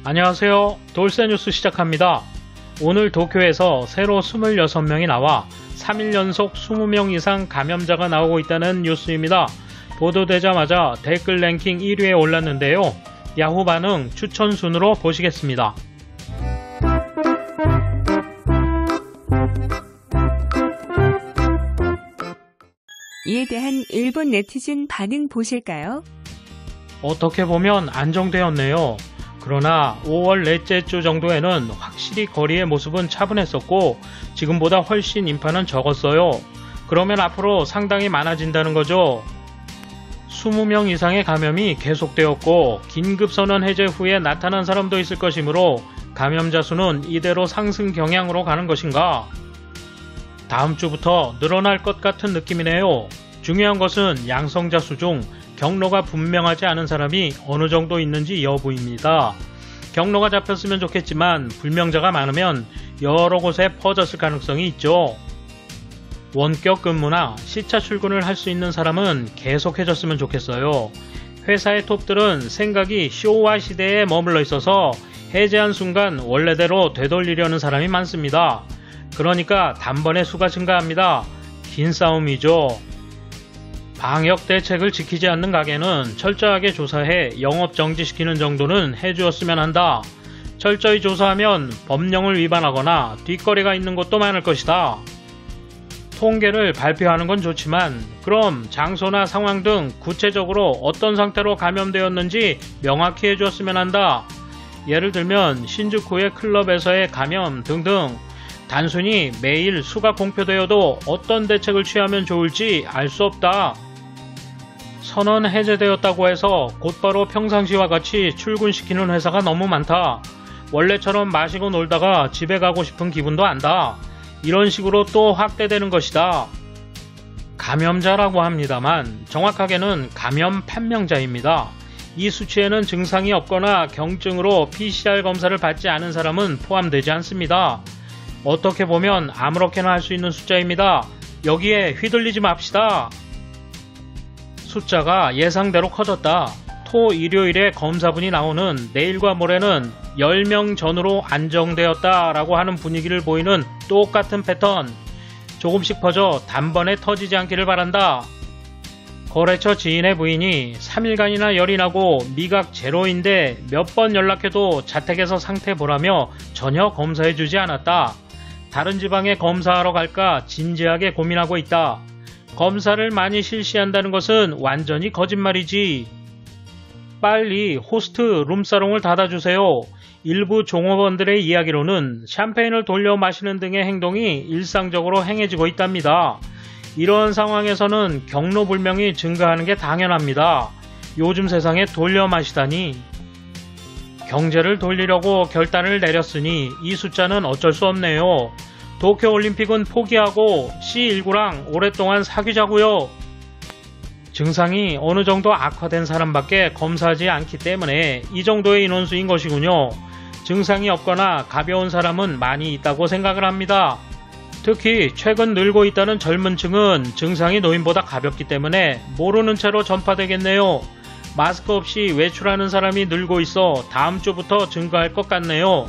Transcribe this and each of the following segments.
안녕하세요. 돌쇠 뉴스 시작합니다. 오늘 도쿄에서 새로 26명이 나와 3일 연속 20명 이상 감염자가 나오고 있다는 뉴스입니다. 보도되자마자 댓글 랭킹 1위에 올랐는데요. 야후 반응 추천 순으로 보시겠습니다. 이에 대한 일본 네티즌 반응 보실까요? 어떻게 보면 안정되었네요. 그러나 5월 넷째 주 정도에는 확실히 거리의 모습은 차분했었고 지금보다 훨씬 인파는 적었어요. 그러면 앞으로 상당히 많아진다는 거죠. 20명 이상의 감염이 계속되었고 긴급선언 해제 후에 나타난 사람도 있을 것이므로 감염자 수는 이대로 상승 경향으로 가는 것인가? 다음 주부터 늘어날 것 같은 느낌이네요. 중요한 것은 양성자 수 중 경로가 분명하지 않은 사람이 어느 정도 있는지 여부입니다. 경로가 잡혔으면 좋겠지만 불명자가 많으면 여러 곳에 퍼졌을 가능성이 있죠. 원격 근무나 시차 출근을 할 수 있는 사람은 계속해졌으면 좋겠어요. 회사의 톱들은 생각이 쇼와 시대에 머물러 있어서 해제한 순간 원래대로 되돌리려는 사람이 많습니다. 그러니까 단번에 수가 증가합니다. 긴 싸움이죠. 방역 대책을 지키지 않는 가게는 철저하게 조사해 영업 정지시키는 정도는 해주었으면 한다. 철저히 조사하면 법령을 위반하거나 뒷거리가 있는 곳도 많을 것이다. 통계를 발표하는 건 좋지만 그럼 장소나 상황 등 구체적으로 어떤 상태로 감염되었는지 명확히 해주었으면 한다. 예를 들면 신주쿠의 클럽에서의 감염 등등 단순히 매일 수가 공표되어도 어떤 대책을 취하면 좋을지 알 수 없다. 선언 해제되었다고 해서 곧바로 평상시와 같이 출근시키는 회사가 너무 많다. 원래처럼 마시고 놀다가 집에 가고 싶은 기분도 안다. 이런 식으로 또 확대되는 것이다. 감염자라고 합니다만 정확하게는 감염 판명자입니다. 이 수치에는 증상이 없거나 경증으로 PCR 검사를 받지 않은 사람은 포함되지 않습니다. 어떻게 보면 아무렇게나 할 수 있는 숫자입니다. 여기에 휘둘리지 맙시다. 숫자가 예상대로 커졌다. 토 일요일에 검사분이 나오는 내일과 모레는 10명 전후로 안정되었다 라고 하는 분위기를 보이는 똑같은 패턴. 조금씩 퍼져 단번에 터지지 않기를 바란다. 거래처 지인의 부인이 3일간이나 열이 나고 미각 제로인데 몇 번 연락해도 자택에서 상태 보라며 전혀 검사해주지 않았다. 다른 지방에 검사하러 갈까 진지하게 고민하고 있다. 검사를 많이 실시한다는 것은 완전히 거짓말이지. 빨리 호스트 룸사롱을 닫아주세요. 일부 종업원들의 이야기로는 샴페인을 돌려 마시는 등의 행동이 일상적으로 행해지고 있답니다. 이런 상황에서는 경로불명이 증가하는 게 당연합니다. 요즘 세상에 돌려 마시다니. 경제를 돌리려고 결단을 내렸으니 이 숫자는 어쩔 수 없네요. 도쿄올림픽은 포기하고 C19랑 오랫동안 사귀자고요. 증상이 어느 정도 악화된 사람밖에 검사하지 않기 때문에 이 정도의 인원수인 것이군요. 증상이 없거나 가벼운 사람은 많이 있다고 생각을 합니다. 특히 최근 늘고 있다는 젊은 층은 증상이 노인보다 가볍기 때문에 모르는 채로 전파되겠네요. 마스크 없이 외출하는 사람이 늘고 있어 다음 주부터 증가할 것 같네요.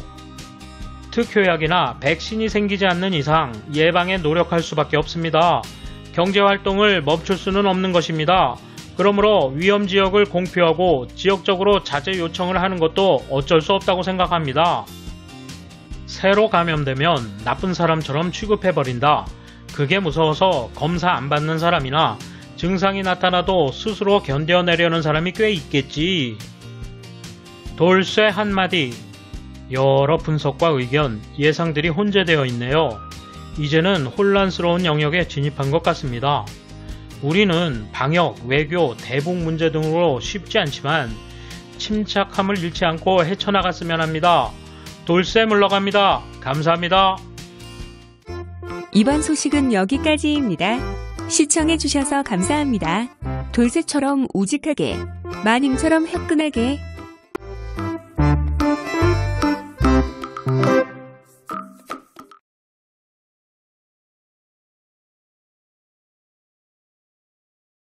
특효약이나 백신이 생기지 않는 이상 예방에 노력할 수밖에 없습니다. 경제활동을 멈출 수는 없는 것입니다. 그러므로 위험지역을 공표하고 지역적으로 자제 요청을 하는 것도 어쩔 수 없다고 생각합니다. 새로 감염되면 나쁜 사람처럼 취급해버린다. 그게 무서워서 검사 안 받는 사람이나 증상이 나타나도 스스로 견뎌내려는 사람이 꽤 있겠지. 돌쇠 한마디. 여러 분석과 의견, 예상들이 혼재되어 있네요. 이제는 혼란스러운 영역에 진입한 것 같습니다. 우리는 방역, 외교, 대북 문제 등으로 쉽지 않지만 침착함을 잃지 않고 헤쳐나갔으면 합니다. 돌쇠 물러갑니다. 감사합니다. 이번 소식은 여기까지입니다. 시청해주셔서 감사합니다. 돌쇠처럼 우직하게, 마님처럼 화끈하게